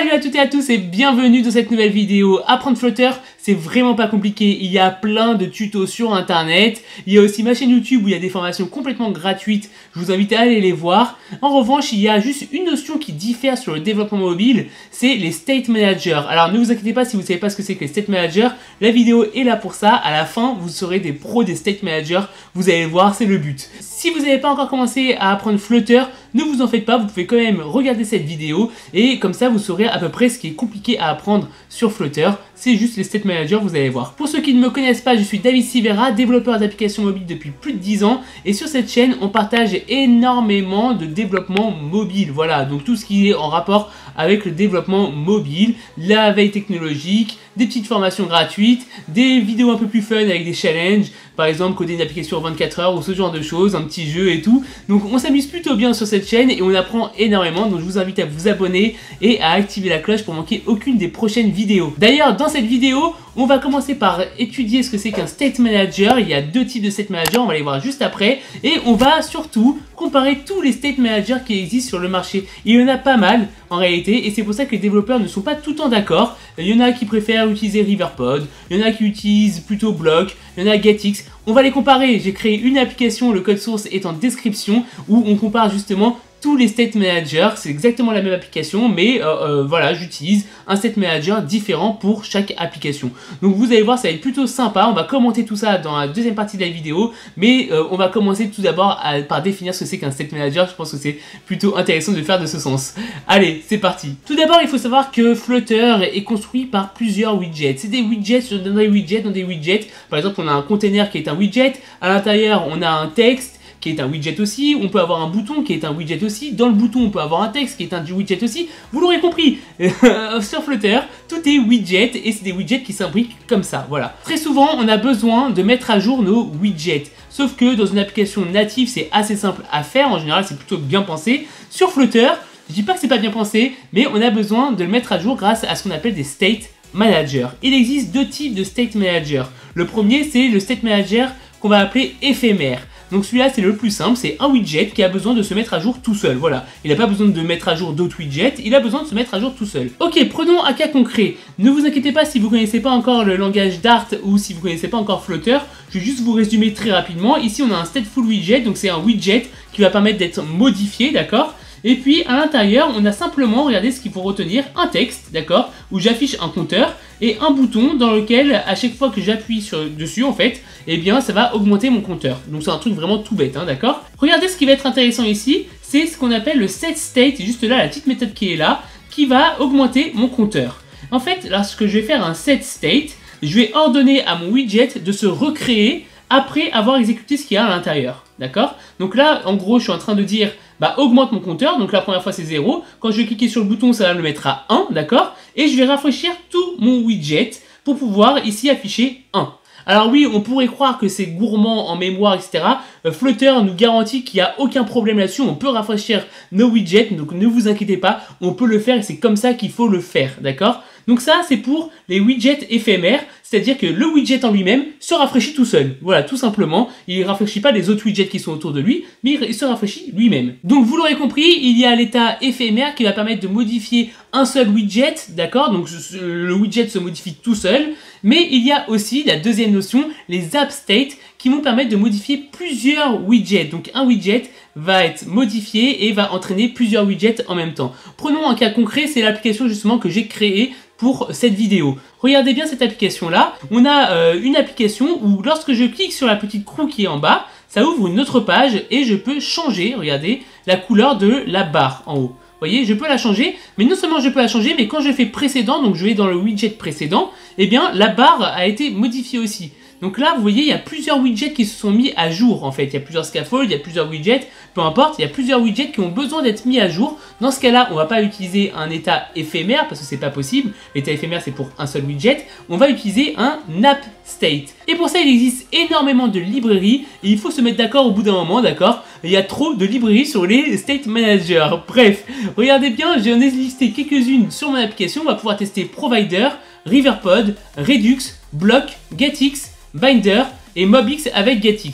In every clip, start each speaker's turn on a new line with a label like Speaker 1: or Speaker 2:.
Speaker 1: Salut à toutes et à tous et bienvenue dans cette nouvelle vidéo. Apprendre Flutter, c'est vraiment pas compliqué. Il y a plein de tutos sur internet. Il y a aussi ma chaîne YouTube où il y a des formations complètement gratuites. Je vous invite à aller les voir. En revanche, il y a juste une notion qui diffère sur le développement mobile, c'est les State Managers. Alors ne vous inquiétez pas si vous ne savez pas ce que c'est que les State Managers. La vidéo est là pour ça. À la fin, vous serez des pros des State Managers. Vous allez le voir, c'est le but. Si vous n'avez pas encore commencé à apprendre Flutter, ne vous en faites pas, vous pouvez quand même regarder cette vidéo et comme ça vous saurez à peu près ce qui est compliqué à apprendre sur Flutter. C'est juste les State Managers, vous allez voir. Pour ceux qui ne me connaissent pas, je suis David Sivera, développeur d'applications mobiles depuis plus de 10 ans et sur cette chaîne on partage énormément de développement mobile. Voilà, donc tout ce qui est en rapport avec le développement mobile, la veille technologique, des petites formations gratuites, des vidéos un peu plus fun avec des challenges, par exemple coder une application en 24 heures ou ce genre de choses, un petit jeu et tout. Donc on s'amuse plutôt bien sur cette chaîne et on apprend énormément, donc je vous invite à vous abonner et à activer la cloche pour manquer aucune des prochaines vidéos. D'ailleurs dans cette vidéo, on va commencer par étudier ce que c'est qu'un State Manager. Il y a deux types de State Manager, on va les voir juste après. Et on va surtout comparer tous les State Managers qui existent sur le marché. Il y en a pas mal en réalité et c'est pour ça que les développeurs ne sont pas tout le temps d'accord. Il y en a qui préfèrent utiliser Riverpod, il y en a qui utilisent plutôt Block, il y en a GetX. On va les comparer. J'ai créé une application, le code source est en description, où on compare justement tous les State Managers. C'est exactement la même application, mais voilà, j'utilise un State Manager différent pour chaque application. Donc vous allez voir, ça va être plutôt sympa. On va commenter tout ça dans la deuxième partie de la vidéo, mais on va commencer tout d'abord par définir ce que c'est qu'un State Manager. Je pense que c'est plutôt intéressant de le faire de ce sens. Allez, c'est parti. Tout d'abord, il faut savoir que Flutter est construit par plusieurs widgets. C'est des widgets dans des widgets dans des widgets. Par exemple, on a un container qui est un widget. À l'intérieur, on a un texte qui est un widget aussi, on peut avoir un bouton qui est un widget aussi, dans le bouton on peut avoir un texte qui est un widget aussi, vous l'aurez compris, sur Flutter, tout est widget et c'est des widgets qui s'imbriquent comme ça, voilà. Très souvent on a besoin de mettre à jour nos widgets, sauf que dans une application native c'est assez simple à faire, en général c'est plutôt bien pensé. Sur Flutter, je dis pas que c'est pas bien pensé, mais on a besoin de le mettre à jour grâce à ce qu'on appelle des State Managers. Il existe deux types de State Managers. Le premier c'est le State Manager qu'on va appeler éphémère. Donc celui-là c'est le plus simple, c'est un widget qui a besoin de se mettre à jour tout seul, voilà. Il n'a pas besoin de mettre à jour d'autres widgets, il a besoin de se mettre à jour tout seul. Ok, prenons un cas concret. Ne vous inquiétez pas si vous ne connaissez pas encore le langage Dart ou si vous ne connaissez pas encore Flutter, je vais juste vous résumer très rapidement. Ici on a un stateful widget, donc c'est un widget qui va permettre d'être modifié, d'accord ? Et puis à l'intérieur, on a simplement, regardez ce qu'il faut retenir, un texte, d'accord, où j'affiche un compteur et un bouton dans lequel à chaque fois que j'appuie dessus en fait, eh bien ça va augmenter mon compteur. Donc c'est un truc vraiment tout bête, hein, d'accord. Regardez ce qui va être intéressant ici, c'est ce qu'on appelle le setState, c'est juste là la petite méthode qui est là, qui va augmenter mon compteur. En fait, lorsque je vais faire un setState, je vais ordonner à mon widget de se recréer après avoir exécuté ce qu'il y a à l'intérieur, d'accord. Donc là, en gros, je suis en train de dire, bah, augmente mon compteur, donc la première fois c'est 0, quand je vais cliquer sur le bouton, ça va me mettre à 1, d'accord, et je vais rafraîchir tout mon widget pour pouvoir ici afficher 1. Alors oui, on pourrait croire que c'est gourmand en mémoire, etc. Flutter nous garantit qu'il n'y a aucun problème là-dessus, on peut rafraîchir nos widgets, donc ne vous inquiétez pas, on peut le faire et c'est comme ça qu'il faut le faire, d'accord. Donc ça, c'est pour les widgets éphémères, c'est-à-dire que le widget en lui-même se rafraîchit tout seul. Voilà, tout simplement, il ne rafraîchit pas les autres widgets qui sont autour de lui, mais il se rafraîchit lui-même. Donc vous l'aurez compris, il y a l'état éphémère qui va permettre de modifier un seul widget, d'accord. Donc le widget se modifie tout seul, mais il y a aussi la deuxième notion, les AppState, qui vont permettre de modifier plusieurs widgets. Donc un widget va être modifié et va entraîner plusieurs widgets en même temps. Prenons un cas concret, c'est l'application justement que j'ai créée pour cette vidéo. Regardez bien cette application là, on a une application où lorsque je clique sur la petite roue qui est en bas, ça ouvre une autre page et je peux changer, regardez, la couleur de la barre en haut. Vous voyez, je peux la changer, mais non seulement je peux la changer, mais quand je fais précédent, donc je vais dans le widget précédent, eh bien la barre a été modifiée aussi. Donc là, vous voyez, il y a plusieurs widgets qui se sont mis à jour en fait. Il y a plusieurs scaffolds, il y a plusieurs widgets, peu importe, il y a plusieurs widgets qui ont besoin d'être mis à jour. Dans ce cas-là, on ne va pas utiliser un état éphémère parce que c'est pas possible. L'état éphémère, c'est pour un seul widget. On va utiliser un AppState. Et pour ça, il existe énormément de librairies et il faut se mettre d'accord au bout d'un moment, d'accord. Il y a trop de librairies sur les State Managers. Bref, regardez bien, j'en ai listé quelques-unes sur mon application. On va pouvoir tester Provider, Riverpod, Redux, Block, GetX, Binder et Mobix avec GetIt.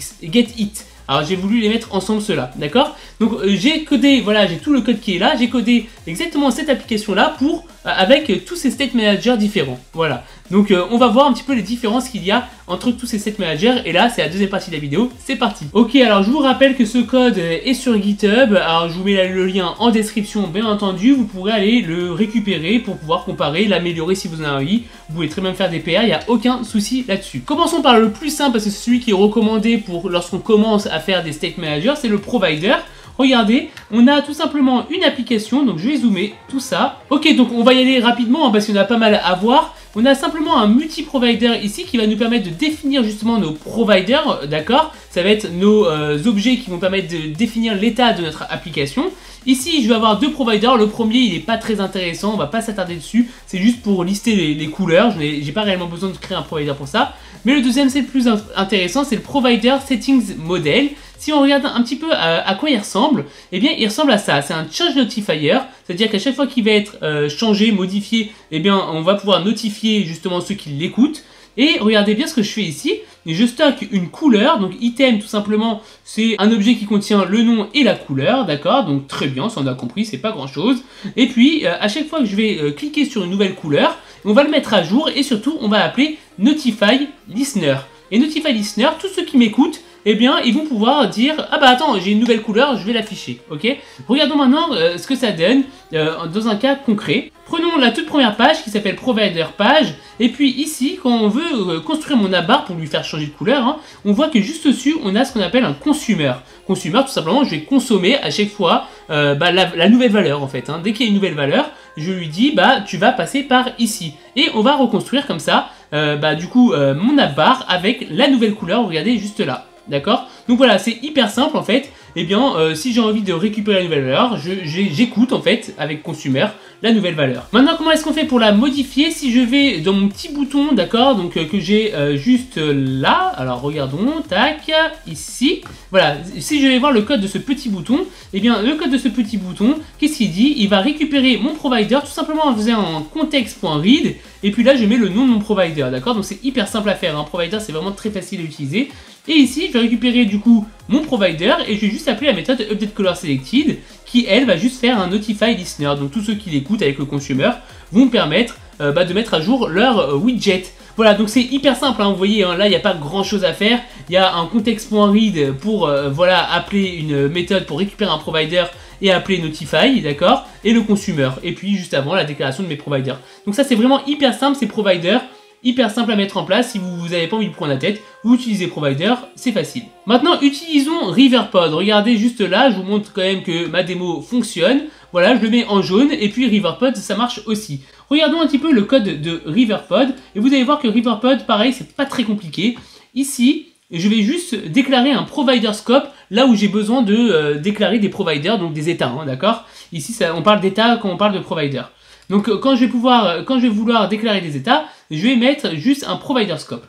Speaker 1: Alors j'ai voulu les mettre ensemble ceux-là, d'accord? Donc j'ai codé, voilà, j'ai tout le code qui est là, j'ai codé exactement cette application-là pour avec tous ces state managers différents, voilà. Donc on va voir un petit peu les différences qu'il y a entre tous ces state managers, et là c'est la deuxième partie de la vidéo, c'est parti. Ok, alors je vous rappelle que ce code est sur GitHub, alors je vous mets le lien en description, bien entendu, vous pourrez aller le récupérer pour pouvoir comparer, l'améliorer si vous en avez envie, vous pouvez très bien faire des PR, il n'y a aucun souci là-dessus. Commençons par le plus simple, parce que c'est celui qui est recommandé pour lorsqu'on commence à faire des state managers, c'est le provider. Regardez, on a tout simplement une application, donc je vais zoomer tout ça. Ok, donc on va y aller rapidement hein, parce qu'il y en a pas mal à voir. On a simplement un multi-provider ici qui va nous permettre de définir justement nos providers, d'accord? Ça va être nos objets qui vont permettre de définir l'état de notre application. Ici, je vais avoir deux providers. Le premier, il n'est pas très intéressant, on va pas s'attarder dessus. C'est juste pour lister les couleurs. J'ai pas réellement besoin de créer un provider pour ça. Mais le deuxième, c'est le plus intéressant, c'est le Provider Settings Model. Si on regarde un petit peu à quoi il ressemble, eh bien, il ressemble à ça. C'est un Change Notifier, c'est-à-dire qu'à chaque fois qu'il va être changé, modifié, eh bien, on va pouvoir notifier justement ceux qui l'écoutent. Et regardez bien ce que je fais ici, je stocke une couleur, donc item tout simplement c'est un objet qui contient le nom et la couleur, d'accord, donc très bien, ça on a compris, c'est pas grand chose. Et puis à chaque fois que je vais cliquer sur une nouvelle couleur, on va le mettre à jour et surtout on va appeler Notify Listener. Et Notify Listener, tous ceux qui m'écoutent, eh bien, ils vont pouvoir dire « Ah bah attends, j'ai une nouvelle couleur, je vais l'afficher. » Ok. Regardons maintenant ce que ça donne dans un cas concret. Prenons la toute première page qui s'appelle Provider Page. Et puis ici, quand on veut construire mon app-bar pour lui faire changer de couleur, hein, on voit que juste dessus, on a ce qu'on appelle un consumer. Consumer, tout simplement, je vais consommer à chaque fois la nouvelle valeur en fait. Hein. Dès qu'il y a une nouvelle valeur, je lui dis bah tu vas passer par ici. Et on va reconstruire comme ça, mon app-bar avec la nouvelle couleur, regardez juste là. D'accord? Donc voilà, c'est hyper simple en fait. Eh bien, si j'ai envie de récupérer la nouvelle valeur, j'écoute en fait avec Consumer la nouvelle valeur. Maintenant, comment est-ce qu'on fait pour la modifier? Si je vais dans mon petit bouton, d'accord, donc que j'ai juste là, alors regardons, tac, ici, voilà, si je vais voir le code de ce petit bouton, eh bien, le code de ce petit bouton, qu'est-ce qu'il dit? Il va récupérer mon provider tout simplement en faisant un context.read, et puis là, je mets le nom de mon provider, d'accord? Donc c'est hyper simple à faire, un provider, c'est vraiment très facile à utiliser. Et ici, je vais récupérer du coup mon provider et je vais juste appeler la méthode UpdateColorSelected qui, elle, va juste faire un Notify Listener. Donc tous ceux qui l'écoutent avec le consumer vont me permettre de mettre à jour leur widget. Voilà, donc c'est hyper simple, hein, vous voyez, hein, là, il n'y a pas grand chose à faire. Il y a un context.read pour voilà, appeler une méthode pour récupérer un provider et appeler Notify, d'accord, et le consumer. Et puis juste avant, la déclaration de mes providers. Donc ça, c'est vraiment hyper simple, ces providers. Hyper simple à mettre en place, si vous n'avez pas envie de prendre la tête, vous utilisez Provider, c'est facile. Maintenant, utilisons Riverpod. Regardez juste là, je vous montre quand même que ma démo fonctionne. Voilà, je le mets en jaune, et puis Riverpod, ça marche aussi. Regardons un petit peu le code de Riverpod, et vous allez voir que Riverpod, pareil, c'est pas très compliqué. Ici, je vais juste déclarer un Provider Scope, là où j'ai besoin de déclarer des providers, donc des états, hein, d'accord? Ici, on parle d'état quand on parle de provider. Donc quand je vais vouloir déclarer des états, je vais mettre juste un provider scope.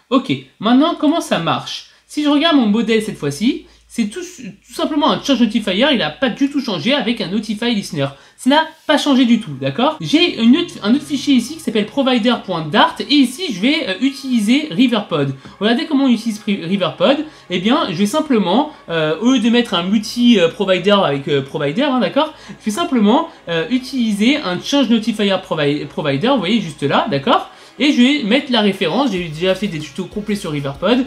Speaker 1: Ok, maintenant comment ça marche? Si je regarde mon modèle cette fois-ci, c'est tout simplement un change notifier, il n'a pas du tout changé avec un notify listener. Ça n'a pas changé du tout, d'accord? J'ai un autre fichier ici qui s'appelle provider.dart et ici je vais utiliser Riverpod. Regardez comment on utilise Riverpod. Eh bien, je vais simplement, au lieu de mettre un multi-provider avec provider, hein, d'accord? Je vais simplement utiliser un change notifier provider, vous voyez juste là, d'accord? Et je vais mettre la référence, j'ai déjà fait des tutos complets sur Riverpod,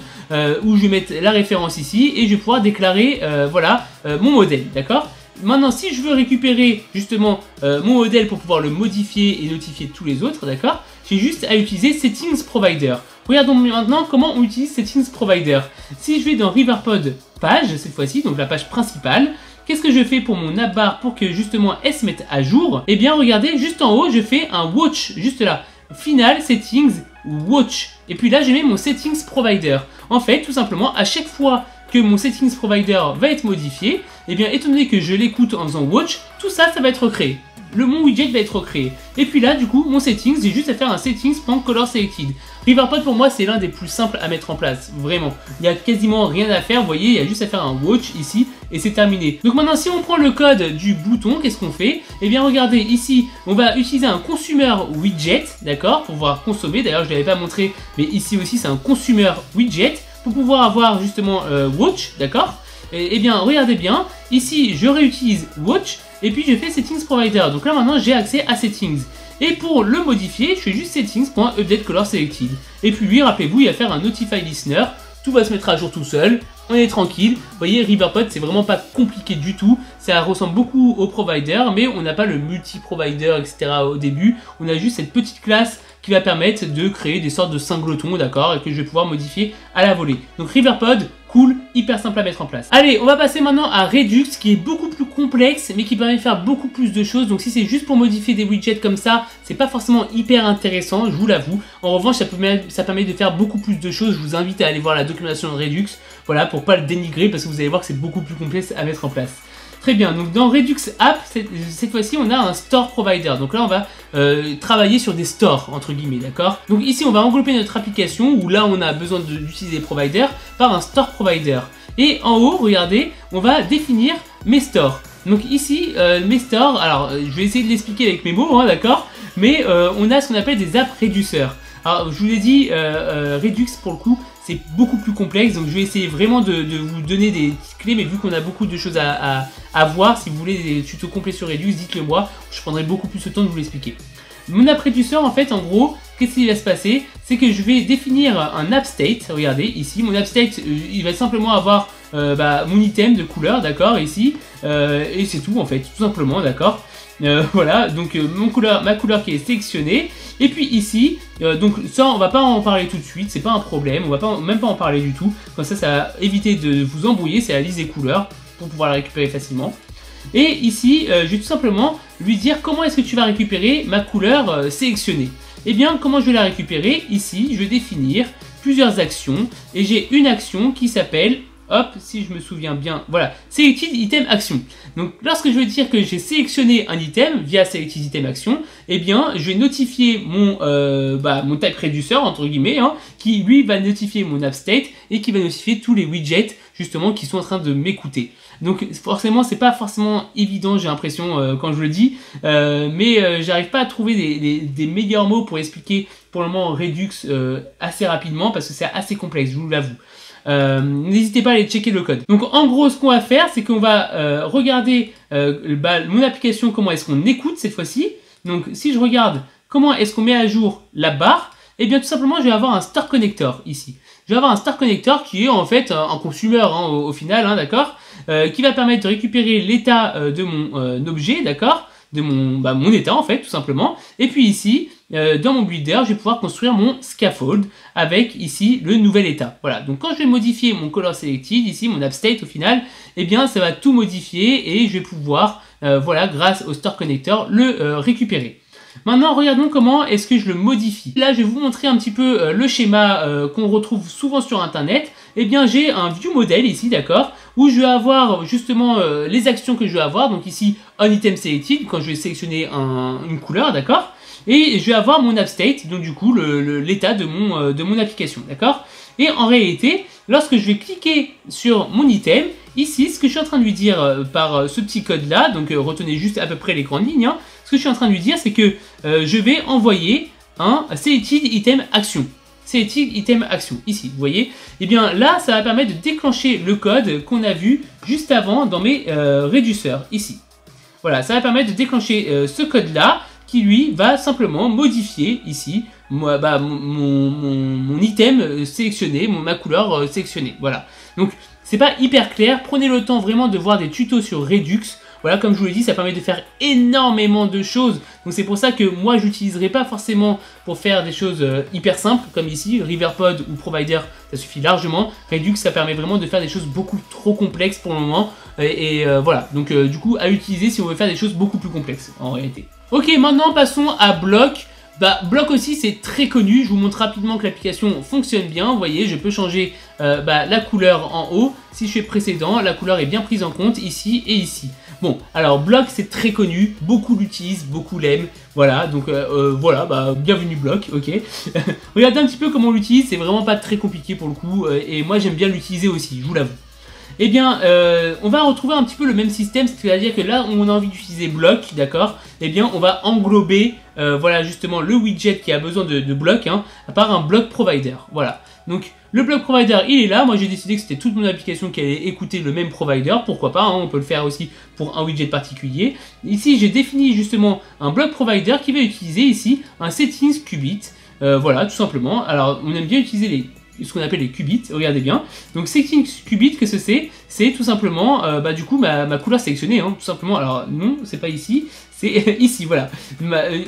Speaker 1: où je vais mettre la référence ici, et je vais pouvoir déclarer, voilà, mon modèle, d'accord? Maintenant, si je veux récupérer, justement, mon modèle pour pouvoir le modifier et notifier tous les autres, d'accord? J'ai juste à utiliser Settings Provider. Regardons maintenant comment on utilise Settings Provider. Si je vais dans Riverpod page, cette fois-ci, donc la page principale, qu'est-ce que je fais pour mon app-bar pour que, justement, elle se mette à jour? Eh bien, regardez, juste en haut, je fais un watch, juste là. Final Settings Watch. Et puis là, j'ai mis mon Settings Provider. En fait, tout simplement, à chaque fois que mon Settings Provider va être modifié, et bien, étant donné que je l'écoute en faisant Watch, tout ça, ça va être recréé. Mon widget va être recréé. Et puis là, du coup, mon settings, j'ai juste à faire un settings.colorSelected. Riverpod, pour moi, c'est l'un des plus simples à mettre en place. Vraiment. Il n'y a quasiment rien à faire. Vous voyez, il y a juste à faire un watch ici et c'est terminé. Donc maintenant, si on prend le code du bouton, qu'est-ce qu'on fait? Eh bien, regardez, ici, on va utiliser un consumer widget, d'accord, pour pouvoir consommer. D'ailleurs, je ne l'avais pas montré, mais ici aussi, c'est un consumer widget pour pouvoir avoir justement watch, d'accord. Eh bien, regardez bien, ici je réutilise Watch et puis je fais Settings Provider. Donc là maintenant j'ai accès à Settings. Et pour le modifier, je fais juste Settings.update color selected. Et puis lui, rappelez-vous, il va faire un Notify Listener. Tout va se mettre à jour tout seul. On est tranquille. Vous voyez, RiverPod, c'est vraiment pas compliqué du tout. Ça ressemble beaucoup au provider, mais on n'a pas le multi-provider, etc. au début. On a juste cette petite classe qui va permettre de créer des sortes de singletons, d'accord, et que je vais pouvoir modifier à la volée. Donc RiverPod, cool, hyper simple à mettre en place. Allez, on va passer maintenant à Redux, qui est beaucoup plus complexe, mais qui permet de faire beaucoup plus de choses. Donc si c'est juste pour modifier des widgets comme ça, c'est pas forcément hyper intéressant, je vous l'avoue. En revanche, ça permet de faire beaucoup plus de choses. Je vous invite à aller voir la documentation de Redux, voilà, pour pas le dénigrer, parce que vous allez voir que c'est beaucoup plus complexe à mettre en place. Très bien, donc dans Redux App, cette fois-ci, on a un Store Provider. Donc là, on va travailler sur des stores, entre guillemets, d'accord? Donc ici, on va englober notre application, où là, on a besoin d'utiliser Provider, par un Store Provider. Et en haut, regardez, on va définir mes stores. Donc ici, mes stores, alors je vais essayer de l'expliquer avec mes mots, hein, d'accord? Mais on a ce qu'on appelle des apps réducteurs. Alors, je vous l'ai dit, Redux, pour le coup, c'est beaucoup plus complexe, donc je vais essayer vraiment de vous donner des petites clés, mais vu qu'on a beaucoup de choses à voir, si vous voulez des tutos complets sur Redux, dites-le moi, je prendrai beaucoup plus de temps de vous l'expliquer. Mon app réducteur, en fait, en gros, qu'est-ce qui va se passer? C'est que je vais définir un app state, regardez, ici, mon app state, il va simplement avoir mon item de couleur, d'accord, ici, et c'est tout, en fait, tout simplement, d'accord. Voilà, donc ma couleur qui est sélectionnée. Et puis ici, donc ça on va pas en parler tout de suite, c'est pas un problème, on va même pas en parler du tout. Comme ça va éviter de vous embrouiller, c'est la liste des couleurs pour pouvoir la récupérer facilement. Et ici, je vais tout simplement lui dire comment est-ce que tu vas récupérer ma couleur sélectionnée. Et bien, comment je vais la récupérer? Ici, je vais définir plusieurs actions et j'ai une action qui s'appelle... Hop, si je me souviens bien, voilà, Selected Item Action. Donc, lorsque je vais dire que j'ai sélectionné un item via Selected Item Action, eh bien, je vais notifier mon type reducer, entre guillemets, hein, qui lui va notifier mon app state et qui va notifier tous les widgets, justement, qui sont en train de m'écouter. Donc, forcément, c'est pas forcément évident, j'ai l'impression, quand je le dis, mais j'arrive pas à trouver des meilleurs mots pour expliquer, pour le moment, Redux assez rapidement, parce que c'est assez complexe, je vous l'avoue. N'hésitez pas à aller checker le code. Donc en gros ce qu'on va faire c'est qu'on va regarder mon application, comment est-ce qu'on écoute cette fois-ci. Donc si je regarde comment est-ce qu'on met à jour la barre, et bien tout simplement je vais avoir un Store Connector ici. Je vais avoir un Store Connector qui est en fait un consumer hein, au final, hein, d'accord, qui va permettre de récupérer l'état de mon objet, d'accord, de mon état en fait tout simplement. Et puis ici dans mon builder je vais pouvoir construire mon scaffold avec ici le nouvel état. Voilà, donc quand je vais modifier mon color selected ici, mon app state au final, eh bien ça va tout modifier et je vais pouvoir voilà, grâce au Store Connector le récupérer. Maintenant regardons comment est-ce que je le modifie. Là je vais vous montrer un petit peu le schéma qu'on retrouve souvent sur internet. Eh bien j'ai un view model ici, d'accord, où je vais avoir justement les actions que je vais avoir. Donc ici on item selected quand je vais sélectionner une couleur, d'accord, et je vais avoir mon app state, donc du coup l'état de mon application, d'accord. Et en réalité lorsque je vais cliquer sur mon item ici, ce que je suis en train de lui dire par ce petit code là, donc retenez juste à peu près les grandes lignes, hein. Ce que je suis en train de lui dire c'est que je vais envoyer un selected item action. Selected item action, ici, vous voyez. Et bien là, ça va permettre de déclencher le code qu'on a vu juste avant dans mes réducteurs, ici. Voilà, ça va permettre de déclencher ce code-là, qui lui va simplement modifier, ici, mon item sélectionné, ma couleur sélectionnée. Voilà. Donc, c'est pas hyper clair. Prenez le temps vraiment de voir des tutos sur Redux. Voilà, comme je vous l'ai dit, ça permet de faire énormément de choses. Donc c'est pour ça que moi, je l'utiliserai pas forcément pour faire des choses hyper simples, comme ici, RiverPod ou Provider, ça suffit largement. Redux, ça permet vraiment de faire des choses beaucoup trop complexes pour le moment. Voilà, donc du coup, à utiliser si on veut faire des choses beaucoup plus complexes, en réalité. Ok, maintenant, passons à Block. Block aussi c'est très connu, je vous montre rapidement que l'application fonctionne bien, vous voyez je peux changer la couleur en haut, si je fais précédent, la couleur est bien prise en compte ici et ici. Bon, alors Block c'est très connu, beaucoup l'utilisent, beaucoup l'aiment, voilà, donc voilà, bienvenue Block, ok. Regardez un petit peu comment on l'utilise, c'est vraiment pas très compliqué pour le coup, et moi j'aime bien l'utiliser aussi, je vous l'avoue. Eh bien, on va retrouver un petit peu le même système, c'est-à-dire que là où on a envie d'utiliser Block, d'accord, eh bien on va englober, voilà justement le widget qui a besoin de bloc, hein, par un block provider, voilà. Donc Le block provider, il est là. Moi, j'ai décidé que c'était toute mon application qui allait écouter le même provider. Pourquoi pas, hein, on peut le faire aussi pour un widget particulier. Ici, j'ai défini justement un block provider qui va utiliser ici un settings qubit. Voilà, tout simplement. Alors, on aime bien utiliser ce qu'on appelle les qubits, regardez bien. Donc settings qubit, qu'est-ce que c'est? C'est tout simplement, du coup, ma couleur sélectionnée, hein, tout simplement. Alors non, c'est pas ici, c'est ici, voilà.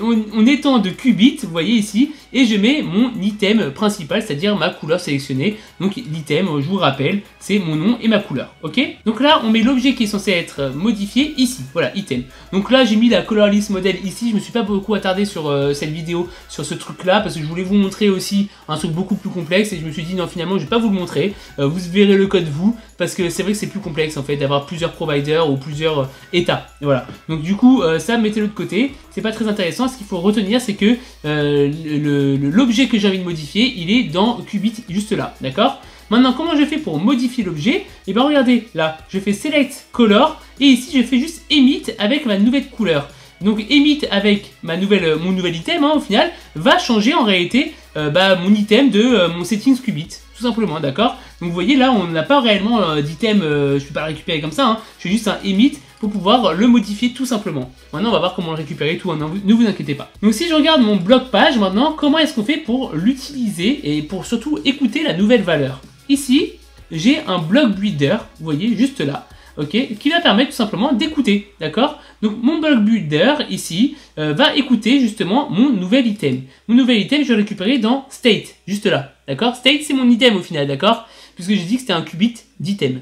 Speaker 1: On étend de qubits, vous voyez ici, et je mets mon item principal, c'est-à-dire ma couleur sélectionnée. Donc l'item, je vous rappelle, c'est mon nom et ma couleur, ok? Donc là, on met l'objet qui est censé être modifié ici, voilà, item. Donc là, j'ai mis la color list model ici, je me suis pas beaucoup attardé sur cette vidéo, sur ce truc-là, parce que je voulais vous montrer aussi un truc beaucoup plus complexe, et je me suis dit, non, finalement, je vais pas vous le montrer, vous verrez le code vous, parce que c'est vrai que c'est plus complexe, en fait, d'avoir plusieurs providers ou plusieurs états, voilà. Donc du coup, ça, mettez-le de côté, c'est pas très intéressant. Ce qu'il faut retenir, c'est que l'objet que j'ai envie de modifier, il est dans qubit juste là, d'accord? Maintenant, comment je fais pour modifier l'objet? Et bien regardez, là, je fais select color, et ici je fais juste emit avec ma nouvelle couleur. Donc emit avec mon nouvel item, hein, au final, va changer en réalité mon item de mon settings qubit, tout simplement, d'accord? Donc vous voyez là, on n'a pas réellement d'item, je ne peux pas le récupérer comme ça, hein, je fais juste un emit pour pouvoir le modifier tout simplement. Maintenant, on va voir comment le récupérer tout, hein, ne vous inquiétez pas. Donc si je regarde mon bloc page maintenant, comment est-ce qu'on fait pour l'utiliser et pour surtout écouter la nouvelle valeur? Ici, j'ai un block builder, vous voyez, juste là. Ok, qui va permettre tout simplement d'écouter, d'accord? Donc mon block builder ici va écouter justement mon nouvel item. Mon nouvel item, je vais le récupérer dans state, juste là, d'accord? State, c'est mon item au final, d'accord? Puisque j'ai dit que c'était un qubit d'item.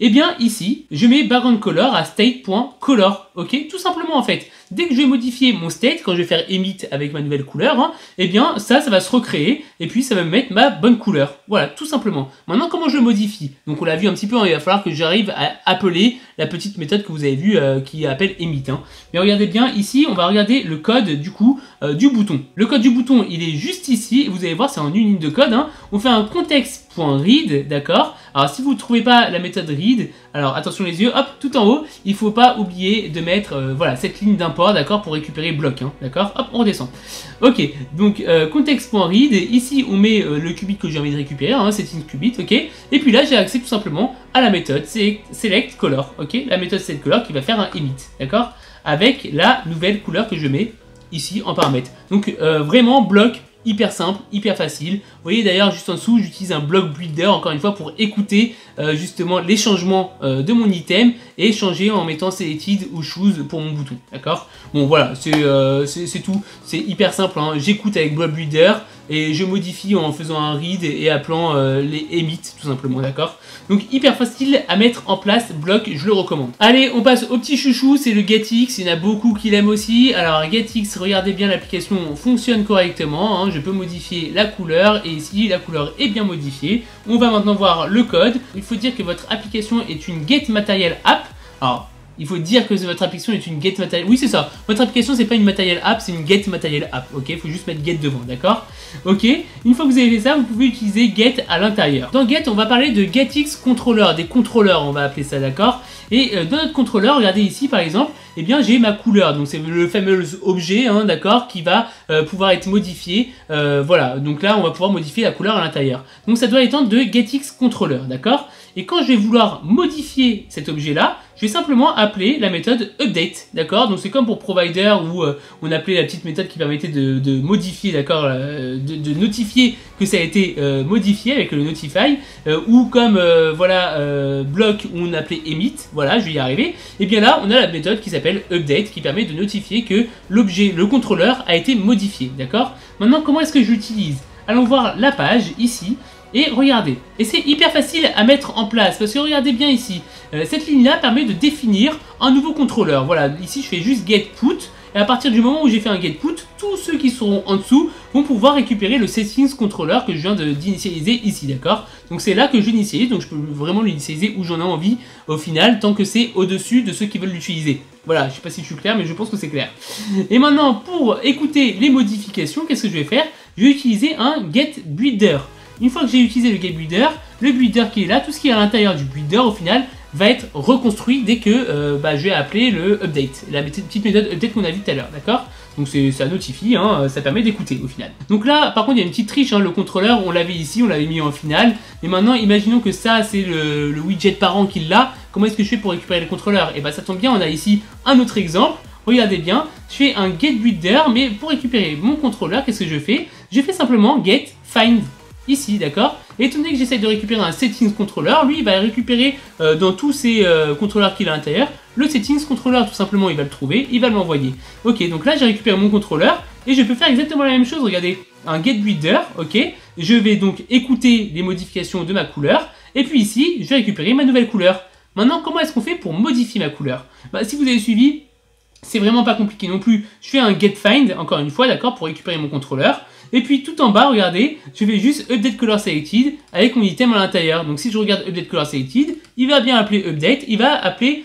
Speaker 1: Et bien ici, je mets background color à state.color, ok? Tout simplement en fait, dès que je vais modifier mon state, quand je vais faire emit avec ma nouvelle couleur, hein, et bien ça va se recréer, et puis ça va me mettre ma bonne couleur. Voilà, tout simplement. Maintenant, comment je le modifie? Donc on l'a vu un petit peu, hein, il va falloir que j'arrive à appeler la petite méthode que vous avez vue qui appelle emit. Hein. Mais regardez bien, ici, on va regarder le code du coup du bouton. Le code du bouton, il est juste ici, et vous allez voir, c'est en une ligne de code. Hein. On fait un context.read, d'accord? Alors si vous ne trouvez pas la méthode read, alors attention les yeux, hop, tout en haut, il ne faut pas oublier de mettre voilà, cette ligne d'import, d'accord, pour récupérer bloc, hein, d'accord? Hop, on redescend. Ok, donc context.read, ici on met le qubit que j'ai envie de récupérer, hein, c'est une qubit, ok? Et puis là j'ai accès tout simplement à la méthode select color, ok? La méthode select color qui va faire un emit, d'accord? Avec la nouvelle couleur que je mets ici en paramètre. Donc vraiment bloc hyper simple, hyper facile. Vous voyez d'ailleurs juste en dessous, j'utilise un block builder encore une fois pour écouter justement les changements de mon item et changer en mettant selected ou choose pour mon bouton. D'accord? Bon voilà, c'est tout. C'est hyper simple. Hein. J'écoute avec block builder et je modifie en faisant un read et appelant les emit tout simplement. D'accord? Donc hyper facile à mettre en place, bloc, je le recommande. Allez, on passe au petit chouchou, c'est le getX. Il y en a beaucoup qui l'aiment aussi. Alors getX, regardez bien, l'application fonctionne correctement. Hein. Je peux modifier la couleur et ici la couleur est bien modifiée. On va maintenant voir le code. Il faut dire que votre application est une getMaterial app. Alors, il faut dire que votre application est une getMaterial. Oui, c'est ça. Votre application, c'est pas une Material app, c'est une getMaterial app. Ok, il faut juste mettre get devant, d'accord? Ok. Une fois que vous avez fait ça, vous pouvez utiliser get à l'intérieur. Dans get, on va parler de getX controller, des contrôleurs, on va appeler ça, d'accord? Et dans notre contrôleur, regardez ici par exemple, eh bien j'ai ma couleur. Donc c'est le fameux objet, hein, d'accord, qui va pouvoir être modifié. Voilà. Donc là, on va pouvoir modifier la couleur à l'intérieur. Donc ça doit étendre de getX controller, d'accord? Et quand je vais vouloir modifier cet objet-là, je vais simplement appeler la méthode update, d'accord? Donc c'est comme pour provider où on appelait la petite méthode qui permettait de modifier, d'accord, de notifier que ça a été modifié avec le notify, ou comme voilà bloc où on appelait emit, voilà, je vais y arriver. Et bien là, on a la méthode qui s'appelle update qui permet de notifier que l'objet, le contrôleur a été modifié, d'accord? Maintenant, comment est-ce que je l'utilise? Allons voir la page ici. Et regardez, et c'est hyper facile à mettre en place, parce que regardez bien ici, cette ligne-là permet de définir un nouveau contrôleur. Voilà, ici je fais juste getPut, et à partir du moment où j'ai fait un getPut, tous ceux qui seront en dessous vont pouvoir récupérer le settings controller que je viens d'initialiser ici, d'accord? Donc c'est là que je l'initialise, donc je peux vraiment l'initialiser où j'en ai envie au final, tant que c'est au-dessus de ceux qui veulent l'utiliser. Voilà, je sais pas si je suis clair, mais je pense que c'est clair. Et maintenant, pour écouter les modifications, qu'est-ce que je vais faire? Je vais utiliser un getBuilder. Une fois que j'ai utilisé le getBuilder, le builder qui est là, tout ce qui est à l'intérieur du builder au final va être reconstruit dès que je vais appeler le update, la petite méthode update qu'on a vu tout à l'heure, d'accord? Donc ça notifie, hein, ça permet d'écouter au final. Donc là, par contre, il y a une petite triche, hein, le contrôleur, on l'avait ici, on l'avait mis en finale. Et maintenant, imaginons que ça, c'est le widget parent qui l'a. Comment est-ce que je fais pour récupérer le contrôleur? Et bah ça tombe bien, on a ici un autre exemple. Regardez bien, je fais un get builder, mais pour récupérer mon contrôleur, qu'est-ce que je fais? Je fais simplement get find ici, d'accord? Et étant donné que j'essaie de récupérer un settings controller, lui il va récupérer dans tous ces contrôleurs qu'il a à l'intérieur, le settings controller tout simplement il va le trouver, il va m'envoyer. Ok, donc là j'ai récupéré mon contrôleur et je peux faire exactement la même chose, regardez, un get builder, ok? Je vais donc écouter les modifications de ma couleur, et puis ici je vais récupérer ma nouvelle couleur. Maintenant comment est-ce qu'on fait pour modifier ma couleur? Bah, si vous avez suivi, c'est vraiment pas compliqué non plus. Je fais un get find, encore une fois, d'accord, pour récupérer mon contrôleur. Et puis tout en bas, regardez, je vais juste update color selected avec mon item à l'intérieur. Donc si je regarde update color selected, il va bien appeler update, il va appeler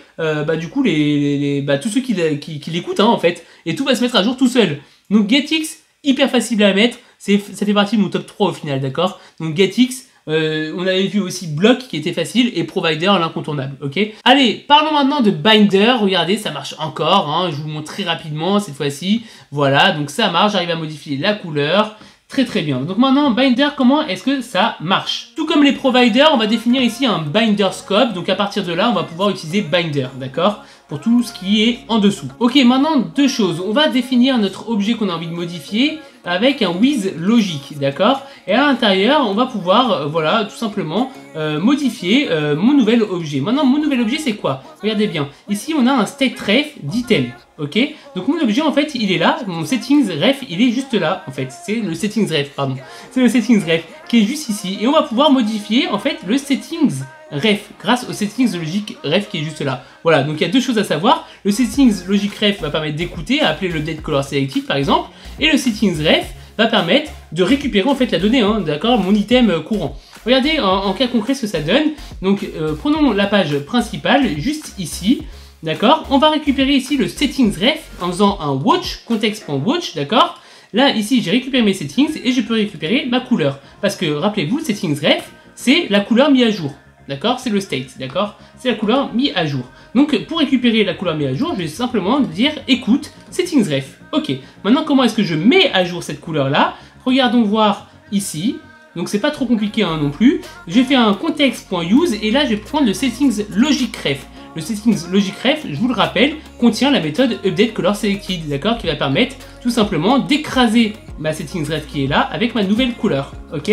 Speaker 1: du coup tous ceux qui l'écoutent, hein, en fait. Et tout va se mettre à jour tout seul. Donc getx, hyper facile à mettre, ça fait partie de mon top 3 au final, d'accord. Donc getx, on avait vu aussi block qui était facile et provider l'incontournable, ok. Allez, parlons maintenant de binder. Regardez, ça marche encore, hein. Je vous montre très rapidement cette fois-ci. Voilà, donc ça marche, j'arrive à modifier la couleur. Très très bien. Donc maintenant, binder, comment est-ce que ça marche? Tout comme les providers, on va définir ici un binder scope. Donc à partir de là, on va pouvoir utiliser binder, d'accord, pour tout ce qui est en dessous. Ok, maintenant deux choses. On va définir notre objet qu'on a envie de modifier avec un with logique, d'accord. Et à l'intérieur, on va pouvoir, voilà, tout simplement modifier mon nouvel objet. Maintenant, mon nouvel objet, c'est quoi? Regardez bien. Ici, on a un state ref d'item. Ok, donc mon objet en fait il est là, mon settings ref il est juste là en fait, c'est le settings ref, pardon, c'est le settings ref qui est juste ici et on va pouvoir modifier en fait le settings ref grâce au settings logique ref qui est juste là. Voilà, donc il y a deux choses à savoir, le settings logique ref va permettre d'écouter, à appeler le update color selected par exemple, et le settings ref va permettre de récupérer en fait la donnée, hein, d'accord, mon item courant. Regardez en cas concret ce que ça donne, donc prenons la page principale juste ici. D'accord, on va récupérer ici le settings ref en faisant un watch, context.watch, d'accord. Là, ici, j'ai récupéré mes settings et je peux récupérer ma couleur. Parce que, rappelez-vous, le settings ref, c'est la couleur mise à jour, d'accord. C'est le state, d'accord. C'est la couleur mise à jour. Donc, pour récupérer la couleur mise à jour, je vais simplement dire écoute, settings ref. Ok, maintenant, comment est-ce que je mets à jour cette couleur-là? Regardons voir ici. Donc c'est pas trop compliqué hein, non plus. Je fais un context.use et là je vais prendre le settings logic ref. Le settings logic ref, je vous le rappelle, contient la méthode update color selected, d'accord, qui va permettre tout simplement d'écraser ma settings ref qui est là avec ma nouvelle couleur, ok.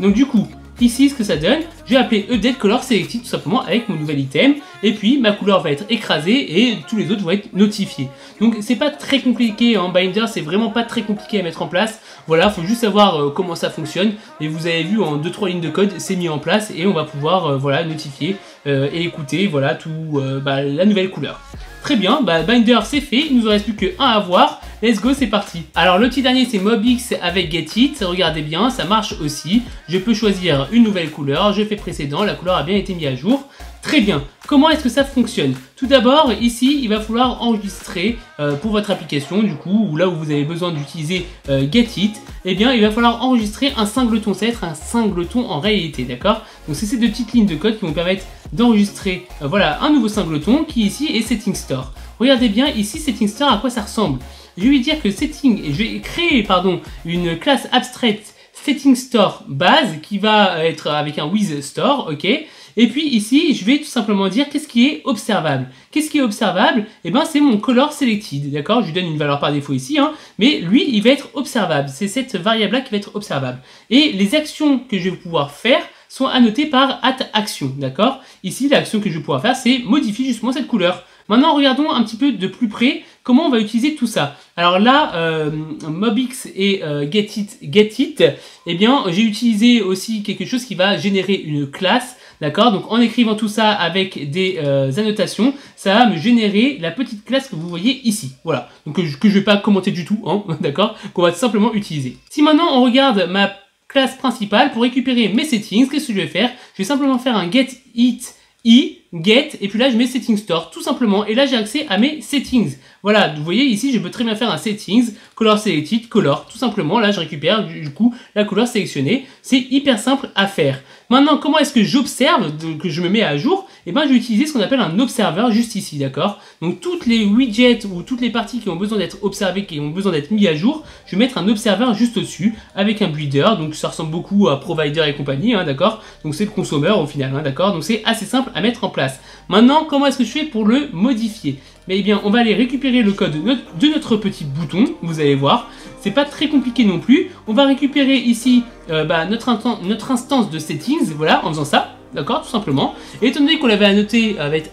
Speaker 1: Donc du coup, ici ce que ça donne, je vais appeler update color selected tout simplement avec mon nouvel item, et puis ma couleur va être écrasée et tous les autres vont être notifiés. Donc c'est pas très compliqué en binder, c'est vraiment pas très compliqué à mettre en place. Voilà, faut juste savoir comment ça fonctionne, et vous avez vu en 2-3 lignes de code, c'est mis en place et on va pouvoir voilà, notifier et écouter voilà, la nouvelle couleur. Très bien, binder c'est fait, il nous en reste plus qu'un à voir. Let's go, c'est parti. Alors le petit dernier c'est mobx avec getIt, regardez bien, ça marche aussi. Je peux choisir une nouvelle couleur, je fais précédent, la couleur a bien été mise à jour. Très bien, comment est-ce que ça fonctionne? Tout d'abord, ici, il va falloir enregistrer pour votre application, du coup, ou là où vous avez besoin d'utiliser getIt, eh bien, il va falloir enregistrer un singleton, ça va être un singleton en réalité, d'accord? Donc c'est ces deux petites lignes de code qui vont permettre d'enregistrer, voilà, un nouveau singleton qui ici est setting store. Regardez bien, ici, setting store, à quoi ça ressemble? Je vais lui dire que setting, je vais créer, pardon, une classe abstraite setting store base qui va être avec un with store, ok? Et puis ici, je vais tout simplement dire qu'est-ce qui est observable. Qu'est-ce qui est observable? Eh bien, c'est mon color selected, d'accord? Je lui donne une valeur par défaut ici, hein, mais lui, il va être observable. C'est cette variable-là qui va être observable. Et les actions que je vais pouvoir faire sont annotées par @action, d'accord? Ici, l'action que je vais pouvoir faire, c'est modifier justement cette couleur. Maintenant, regardons un petit peu de plus près comment on va utiliser tout ça. Alors là, mobx et getIt, eh bien, j'ai utilisé aussi quelque chose qui va générer une classe, d'accord? Donc en écrivant tout ça avec des annotations, ça va me générer la petite classe que vous voyez ici. Voilà, donc que je vais pas commenter du tout, hein, d'accord? Qu'on va simplement utiliser. Si maintenant on regarde ma classe principale, pour récupérer mes settings, qu'est-ce que je vais faire? Je vais simplement faire un getIt i, Get, et puis là je mets Settings Store, tout simplement, et là j'ai accès à mes settings. Voilà, vous voyez ici, je peux très bien faire un Settings, Color Selected, Color, tout simplement, là je récupère du coup la couleur sélectionnée. C'est hyper simple à faire. Maintenant, comment est-ce que j'observe, que je me mets à jour? Eh bien, je vais utiliser ce qu'on appelle un observeur juste ici, d'accord? Donc, toutes les widgets ou toutes les parties qui ont besoin d'être observées, qui ont besoin d'être mis à jour, je vais mettre un observeur juste au-dessus avec un builder. Donc, ça ressemble beaucoup à Provider et compagnie, hein, d'accord? Donc, c'est le consommeur au final, hein, d'accord? Donc, c'est assez simple à mettre en place. Maintenant, comment est-ce que je fais pour le modifier? Mais eh bien, on va aller récupérer le code de notre petit bouton, vous allez voir. C'est pas très compliqué non plus. On va récupérer ici notre instance de settings, voilà, en faisant ça, d'accord, tout simplement. Et étant donné qu'on l'avait annoté avec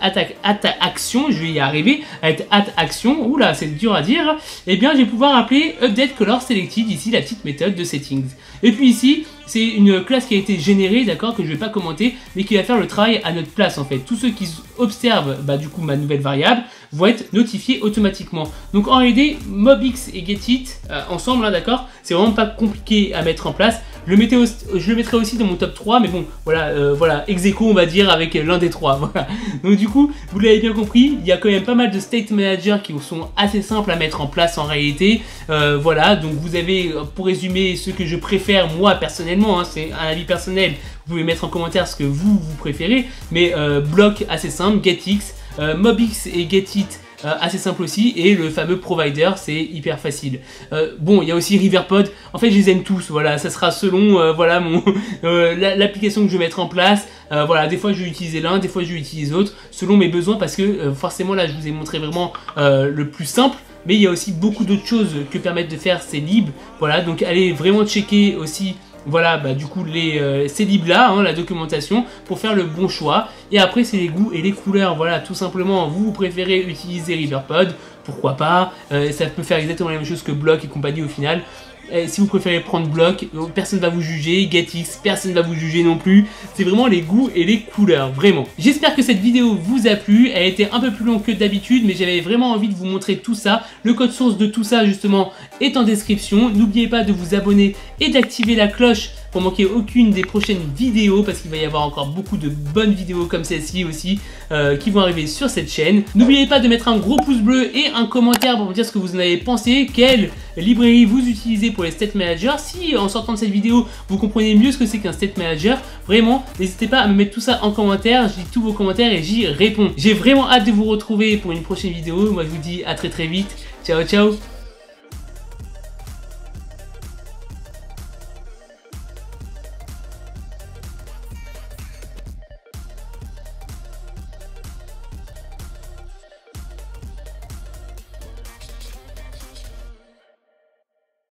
Speaker 1: action, je vais y arriver, avec action, oula, c'est dur à dire, eh bien, je vais pouvoir appeler update color selected, ici, la petite méthode de settings. Et puis ici, c'est une classe qui a été générée, d'accord, que je ne vais pas commenter, mais qui va faire le travail à notre place, en fait. Tous ceux qui observent, du coup, ma nouvelle variable, vont être notifiés automatiquement. Donc, en réalité, mobx et getit, ensemble, hein, d'accord, c'est vraiment pas compliqué à mettre en place. Je le mettrai aussi dans mon top 3, mais bon, voilà, ex aequo, on va dire, avec l'un des trois, voilà. Donc du coup, vous l'avez bien compris, il y a quand même pas mal de state managers qui sont assez simples à mettre en place en réalité. Voilà, donc vous avez, pour résumer, ce que je préfère, moi, personnellement, hein, c'est un avis personnel, vous pouvez mettre en commentaire ce que vous préférez, mais bloc assez simple, getx, mobx et getit, assez simple aussi, et le fameux provider, c'est hyper facile. Bon, il y a aussi Riverpod, en fait je les aime tous, voilà, ça sera selon voilà, l'application que je vais mettre en place. Voilà, des fois je vais utiliser l'un, des fois je vais utiliser l'autre, selon mes besoins, parce que forcément là je vous ai montré vraiment le plus simple, mais il y a aussi beaucoup d'autres choses que permettent de faire ces libs. Voilà, donc allez vraiment checker aussi. Voilà, du coup, ces libres-là, hein, la documentation, pour faire le bon choix. Et après, c'est les goûts et les couleurs. Voilà, tout simplement, vous préférez utiliser Riverpod, pourquoi pas. Ça peut faire exactement la même chose que Block et compagnie au final. Si vous préférez prendre Block, personne ne va vous juger. Getx, personne ne va vous juger non plus. C'est vraiment les goûts et les couleurs, vraiment. J'espère que cette vidéo vous a plu. Elle était un peu plus longue que d'habitude, mais j'avais vraiment envie de vous montrer tout ça. Le code source de tout ça, justement, est en description. N'oubliez pas de vous abonner et d'activer la cloche pour manquer aucune des prochaines vidéos, parce qu'il va y avoir encore beaucoup de bonnes vidéos comme celle-ci aussi qui vont arriver sur cette chaîne. N'oubliez pas de mettre un gros pouce bleu et un commentaire pour me dire ce que vous en avez pensé, quelle librairie vous utilisez pour les state managers. Si en sortant de cette vidéo vous comprenez mieux ce que c'est qu'un state manager, vraiment n'hésitez pas à me mettre tout ça en commentaire. Je lis tous vos commentaires et j'y réponds. J'ai vraiment hâte de vous retrouver pour une prochaine vidéo. Moi je vous dis à très vite. Ciao ciao.